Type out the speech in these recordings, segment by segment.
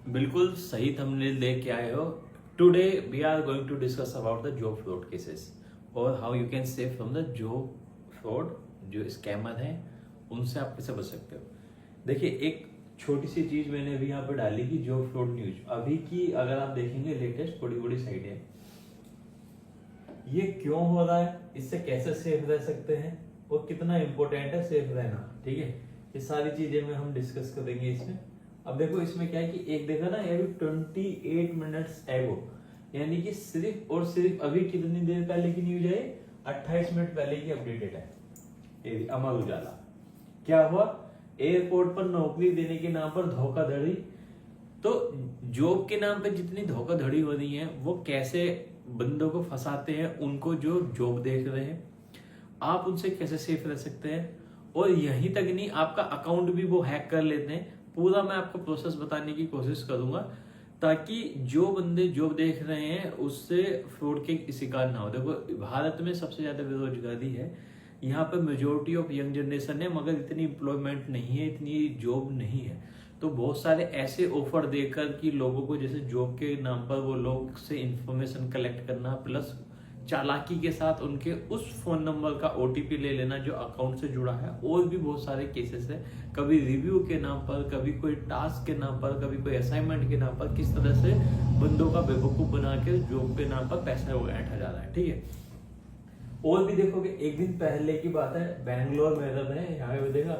बिल्कुल सही थंबनेल देख के आए हो। Today we are going to discuss about the job fraud cases और how you can save from the job fraud. जो स्कैमर हैं उनसे आप कैसे बच सकते हो। देखिए, एक छोटी सी चीज मैंने अभी यहाँ पे डाली कि जॉब फ्रॉड न्यूज अभी की अगर आप देखेंगे लेटेस्ट बड़ी बड़ी साइट है, ये क्यों हो रहा है, इससे कैसे सेफ रह सकते हैं और कितना इंपॉर्टेंट है सेफ रहना। ठीक है, ये सारी चीजें में हम डिस्कस करेंगे इसमें। अब देखो इसमें क्या है कि एक देखा ना अभी 28 मिनट्स एगो, यानी कि सिर्फ और सिर्फ अभी कितनी देर पहले की न्यूज है, 28 मिनट पहले की अपडेटेड है। ये अमर उजाला क्या हुआ, एयरपोर्ट पर नौकरी देने के नाम पर धोखाधड़ी। तो जॉब के नाम पे जितनी धोखाधड़ी हो रही है वो कैसे बंदों को फंसाते हैं, उनको जो जॉब देख रहे हैं आप उनसे कैसे सेफ रह सकते हैं। और यहीं तक नहीं, आपका अकाउंट भी वो हैक कर लेते हैं। पूरा मैं आपको प्रोसेस बताने की कोशिश करूंगा ताकि जो बंदे जॉब देख रहे हैं उससे फ्रॉड के शिकार ना हो। देखो, भारत में सबसे ज्यादा बेरोजगारी है, यहाँ पे मेजोरिटी ऑफ यंग जनरेशन है, मगर इतनी एम्प्लॉयमेंट नहीं है, इतनी जॉब नहीं है। तो बहुत सारे ऐसे ऑफर देकर कि लोगों को जैसे जॉब के नाम पर वो लोग से इंफॉर्मेशन कलेक्ट करना, प्लस चालाकी के साथ उनके उस फोन नंबर का ओटीपी ले लेना जो अकाउंट से जुड़ा है। और भी बहुत सारे केसेस है, कभी रिव्यू के नाम पर, कभी कोई टास्क के नाम पर, कभी कोई असाइनमेंट के नाम पर, किस तरह से बंदों का बेवकूफ बना के जॉब के नाम पर पैसा ऐंठा जा रहा है। ठीक है, और भी देखोगे, एक दिन पहले की बात है, बैंगलोर में है, यहाँ पे देखा।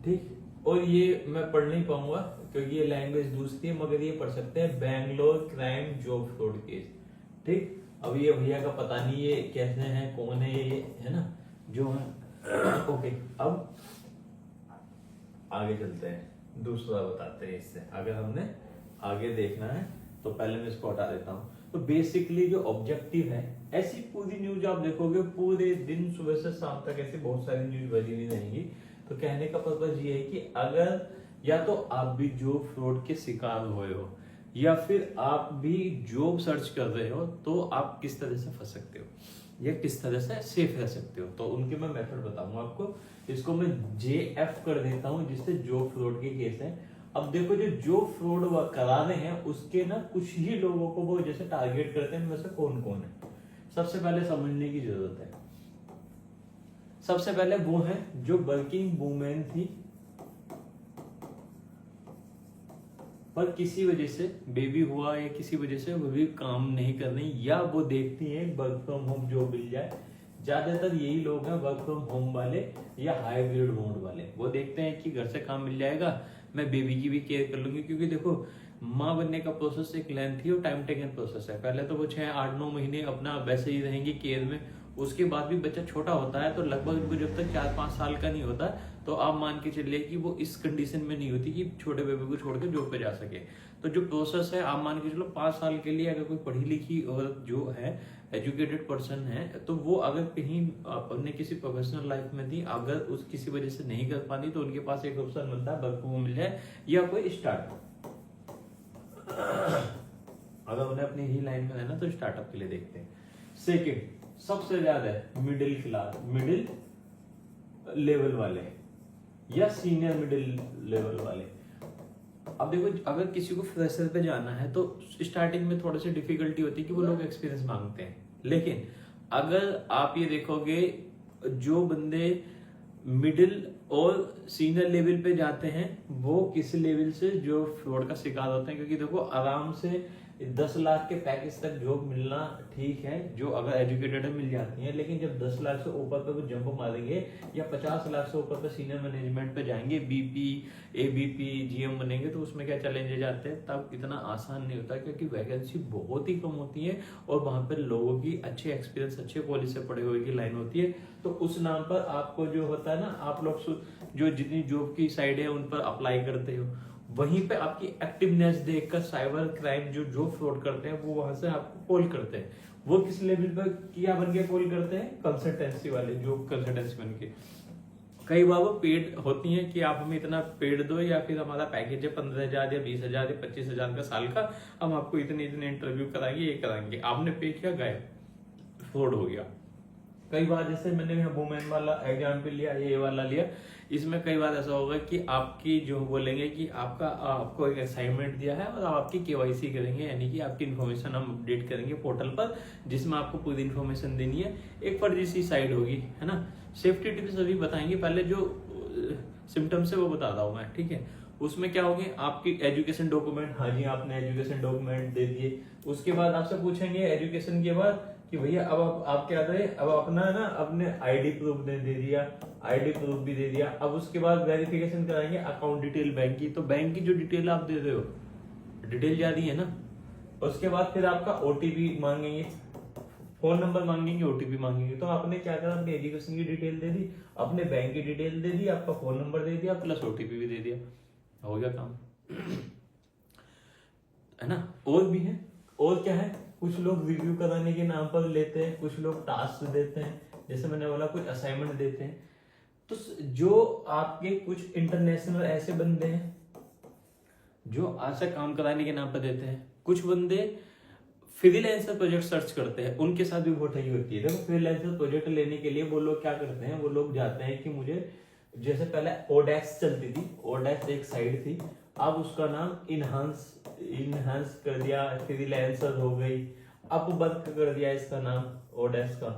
ठीक, और ये मैं पढ़ नहीं पाऊंगा क्योंकि ये लैंग्वेज दूसरी है, मगर ये पढ़ सकते हैं, Bangalore crime job fraud case. ठीक, अब ये भैया का पता नहीं ये कैसे हैं, कौन है ये, है ना जो है। ओके, अब आगे चलते हैं, दूसरा बताते हैं इससे। अगर हमने आगे देखना है तो पहले मैं इसको हटा देता हूं। तो बेसिकली जो ऑब्जेक्टिव है, ऐसी पूरी न्यूज आप देखोगे पूरे दिन सुबह से शाम तक ऐसी बहुत सारी न्यूज बनी हुई रहेंगी। तो कहने का पर्पज ये है कि अगर या तो आप भी जॉब फ्रॉड के शिकार हुए हो या फिर आप भी जॉब सर्च कर रहे हो, तो आप किस तरह से फंस सकते हो या किस तरह से सेफ रह सकते हो, तो उनके मैं मेथड बताऊंगा आपको। इसको मैं JF कर देता हूं, जिससे जॉब फ्रॉड के केस है। अब देखो, जो फ्रॉड करा रहे हैं उसके ना कुछ ही लोगों को वो जैसे टारगेट करते हैं, वैसे कौन कौन है सबसे पहले समझने की जरूरत है। सबसे पहले वो है जो वर्किंग वुमेन थी पर किसी वजह से बेबी हुआ या किसी वजह से वो भी काम नहीं कर रही, या वो देखती है वर्क फ्रॉम होम जॉब मिल जाए। ज्यादातर यही लोग हैं वर्क फ्रॉम होम वाले या हाइब्रिड मोड वाले। वो देखते हैं कि घर से काम मिल जाएगा, मैं बेबी की भी केयर कर लूंगी। क्योंकि देखो, माँ बनने का प्रोसेस एक लेंथी और टाइम टेकन प्रोसेस है। पहले तो वो 6-8-9 महीने अपना वैसे ही रहेंगे केयर में, उसके बाद भी बच्चा छोटा होता है तो लगभग उनको जब तक 4-5 साल का नहीं होता तो आप मान के चलिए कि वो इस कंडीशन में नहीं होती कि छोटे बेबी को छोड़ के जॉब पे जा सके। तो जो प्रोसेस है, आप मान के चलो 5 साल के लिए अगर कोई पढ़ी लिखी औरत जो है, एजुकेटेड पर्सन है, तो वो अगर कहीं अपने किसी प्रोफेशनल लाइफ में थी, अगर उस किसी वजह से नहीं कर पाती तो उनके पास एक ऑप्शन बनता है वर्क फ्रॉम मिल जाए या कोई स्टार्टअप। अगर उन्हें अपनी ही लाइन में रहना तो स्टार्टअप के लिए देखते हैं। सेकेंड सबसे ज्यादा मिडिल क्लास, मिडिल लेवल वाले या सीनियर मिडिल लेवल वाले। अब देखो, अगर किसी को फ्रेशर पे जाना है तो स्टार्टिंग में थोड़ी सी डिफिकल्टी होती है कि वो लोग एक्सपीरियंस मांगते हैं। लेकिन अगर आप ये देखोगे, जो बंदे मिडिल और सीनियर लेवल पे जाते हैं वो किस लेवल से जो फ्रॉड का शिकार होते हैं। क्योंकि देखो, आराम से 10 लाख के पैकेज तक जॉब मिलना ठीक है, जो अगर एजुकेटेड है मिल जाती है। लेकिन जब 10 लाख से ऊपर पे वो जंप मारेंगे या 50 लाख से ऊपर पे सीनियर मैनेजमेंट पे जाएंगे, BP, AVP, GM बनेंगे, तो उसमें क्या चैलेंजेस आते हैं, तब इतना आसान नहीं होता क्योंकि वैकेंसी बहुत ही कम होती है और वहां पर लोगों की अच्छे एक्सपीरियंस, अच्छे कॉलेज से पढ़े हुए की लाइन होती है। तो उस नाम पर आपको जो होता है ना, आप लोग जो जितनी जॉब की साइड है उन पर अप्लाई करते हो, वहीं पे आपकी एक्टिवनेस देखकर साइबर क्राइम जो फ्रॉड करते हैं वो वहां से आपको कॉल करते हैं। वो किस लेवल पर क्या बन के कॉल करते हैं, कंसल्टेंसी वाले, जॉब कंसल्टेंसी बन के। कई बार वो पेड होती हैं कि आप हमें इतना पेड दो, या फिर हमारा पैकेज है 15,000 या 20,000 या 25,000 का साल का, हम आपको इतने इतने इंटरव्यू कराएंगे, ये कराएंगे। आपने पे किया, गए, फ्रॉड हो गया। कई बार जैसे मैंने वुमेन वाला एग्जाम्पल लिया, ये वाला लिया, इसमें कई बार ऐसा होगा कि आपकी जो बोलेंगे कि आपको एक असाइनमेंट दिया है और आप आपकी केवाईसी करेंगे, यानी कि आपकी इन्फॉर्मेशन हम अपडेट करेंगे पोर्टल पर, जिसमें आपको पूरी इन्फॉर्मेशन देनी है। एक फर्जी सी साइड होगी, है ना। सेफ्टी टिप्स अभी बताएंगे, पहले जो सिम्टम्स है वो बता रहा हूँ मैं, ठीक है। उसमें क्या होगी, आपकी एजुकेशन डॉक्यूमेंट, हाँ जी आपने एजुकेशन डॉक्यूमेंट दे दिए। उसके बाद आपसे पूछेंगे एजुकेशन के बाद कि भैया अब आप क्या करें, अब अपना ना अपने आईडी प्रूफ दे दिया, आईडी प्रूफ भी दे दिया। अब उसके बाद वेरिफिकेशन कराएंगे अकाउंट डिटेल बैंक की, तो बैंक की जो डिटेल आप दे रहे हो, डिटेल जा रही है ना। उसके बाद फिर आपका ओटीपी मांगेंगे, फोन नंबर मांगेंगे, ओटीपी मांगेंगे। तो आपने क्या करा, अपनी एजुकेशन की डिटेल दे दी, अपने बैंक की डिटेल दे दी, आपका फोन नंबर दे दिया, प्लस ओटीपी भी दे दिया, हो गया काम, है ना। और भी है, और क्या है, कुछ लोग रिव्यू कराने के नाम पर लेते हैं, कुछ लोग टास्क देते हैं, जैसे मैंने बोला कुछ असाइनमेंट देते हैं। तो जो आपके कुछ इंटरनेशनल ऐसे बंदे हैं जो ऐसा काम कराने के नाम पर देते हैं, कुछ बंदे फ्रीलांसर प्रोजेक्ट सर्च करते हैं, उनके साथ भी बहुत ठगी होती है। देखो फ्रीलांसर प्रोजेक्ट लेने के लिए वो लोग क्या करते हैं, वो लोग जाते हैं कि मुझे, जैसे पहले ओडेक्स चलती थी, ओडेक्स एक साइट थी, अब उसका नाम इनहांस कर दिया, फ्रीलांसर हो गई, अपवर्क कर दिया इसका नाम ओडेक्स का,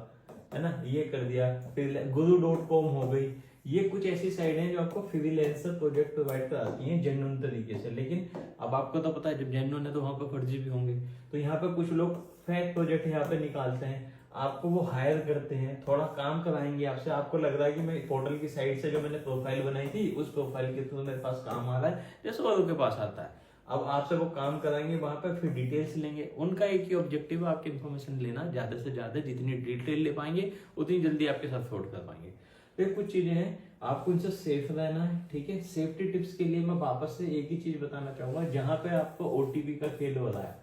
है ना, ये कर दिया, फिर guru.com हो गई। ये कुछ ऐसी साइट हैं जो आपको फ्रीलांसर प्रोजेक्ट प्रोवाइड कराती हैं जेन्युइन तरीके से। लेकिन अब आपको तो पता है जब जेन्युइन है तो वहां पर फर्जी भी होंगे। तो यहाँ पे कुछ लोग फेक प्रोजेक्ट यहाँ पे निकालते हैं, आपको वो हायर करते हैं, थोड़ा काम कराएंगे आपसे, आपको लग रहा है कि मैं पोर्टल की साइट से जो मैंने प्रोफाइल बनाई थी उस प्रोफाइल के थ्रू मेरे पास काम आ रहा है, जैसे औरों के पास आता है। अब आपसे वो काम कराएंगे, वहां पे फिर डिटेल्स लेंगे। उनका एक ही ऑब्जेक्टिव है आपकी इन्फॉर्मेशन लेना, ज्यादा से ज्यादा जितनी डिटेल ले पाएंगे उतनी जल्दी आपके साथ फ्रॉड कर पाएंगे। तो कुछ चीजें हैं, आपको इनसे सेफ रहना है, ठीक है। सेफ्टी टिप्स के लिए मैं वापस से एक ही चीज बताना चाहूंगा, जहां पे आपको ओटीपी का खेल हो रहा है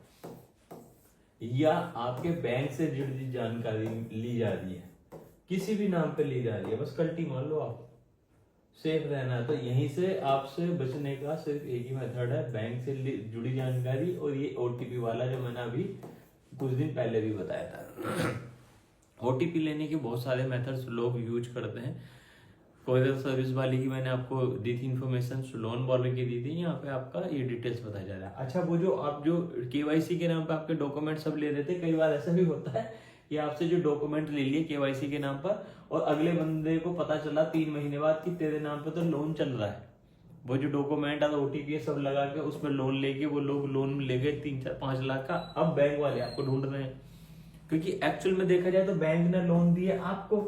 या आपके बैंक से जुड़ी जानकारी ली जा रही है, किसी भी नाम पे ली जा रही है, बस कल्टी मान लो आप, सेफ रहना है। तो यहीं से आपसे बचने का सिर्फ एक ही मेथड है, बैंक से जुड़ी जानकारी और ये ओटीपी वाला जो मैंने अभी कुछ दिन पहले भी बताया था। ओटीपी लेने के बहुत सारे मेथड्स लोग यूज करते हैं। कोरियर सर्विस वाली की मैंने आपको दी थी इन्फॉर्मेशन, लोन वाले की दी थी, यहाँ पे आपका ये डिटेल्स बताया जा रहा है। अच्छा, वो जो आप जो केवाईसी के नाम पे आपके डॉक्यूमेंट सब ले रहे थे, कई बार ऐसा भी होता है कि आपसे जो डॉक्यूमेंट ले लिए केवाईसी के नाम पर और अगले बंदे को पता चला 3 महीने बाद कि तेरे नाम पे तो लोन चल रहा है, वो जो डॉक्यूमेंट और ओटीपी सब लगा के उसमें लोन लेके वो लोग लोन ले गए 3-4-5 लाख का। अब बैंक वाले आपको ढूंढ रहे हैं, क्योंकि एक्चुअल में देखा जाए तो बैंक ने लोन दिया आपको,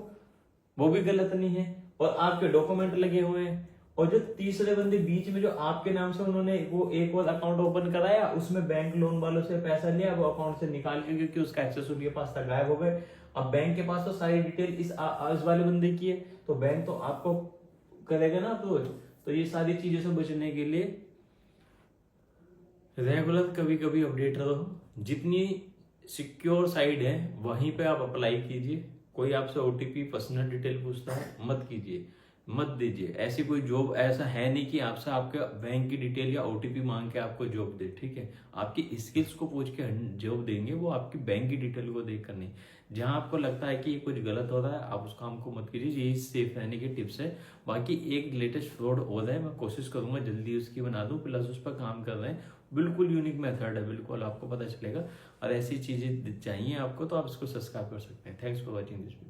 वो भी गलत नहीं है, और आपके डॉक्यूमेंट लगे हुए हैं। और जो तीसरे बंदे बीच में जो आपके नाम से उन्होंने वो एक और अकाउंट ओपन कराया, उसमें बैंक लोन वालों से पैसा लिया, वो अकाउंट से निकाल के, क्योंकि उसका एक्सेस उनके पास था, गायब हो गए। अब बैंक के पास तो सारी डिटेल इस वाले बंदे की है, तो बैंक तो आपको करेगा ना अप्रोच। तो ये सारी चीजों से बचने के लिए रेगुलर कभी कभी अपडेट रहो। जितनी सिक्योर साइड है वहीं पे आप अप्लाई कीजिए। कोई आपसे ओटीपी पर्सनल डिटेल पूछता है, मत कीजिए, मत दीजिए। ऐसी कोई जॉब ऐसा है नहीं कि आपसे आपके बैंक की डिटेल या ओटीपी मांग के आपको जॉब दे, ठीक है। आपकी स्किल्स को पूछ के जॉब देंगे, वो आपकी बैंक की डिटेल को देख कर नहीं। जहां आपको लगता है कि ये कुछ गलत हो रहा है, आप उस काम को मत कीजिए। यही सेफ रहने की टिप्स है। बाकी एक लेटेस्ट फ्रॉड हो रहा है, मैं कोशिश करूंगा जल्दी उसकी बना दूं, प्लस उस पर काम कर रहे हैं। बिल्कुल यूनिक मेथड है, बिल्कुल आपको पता चलेगा। और ऐसी चीजें चाहिए आपको तो आप इसको सब्सक्राइब कर सकते हैं। Thanks for watching this video.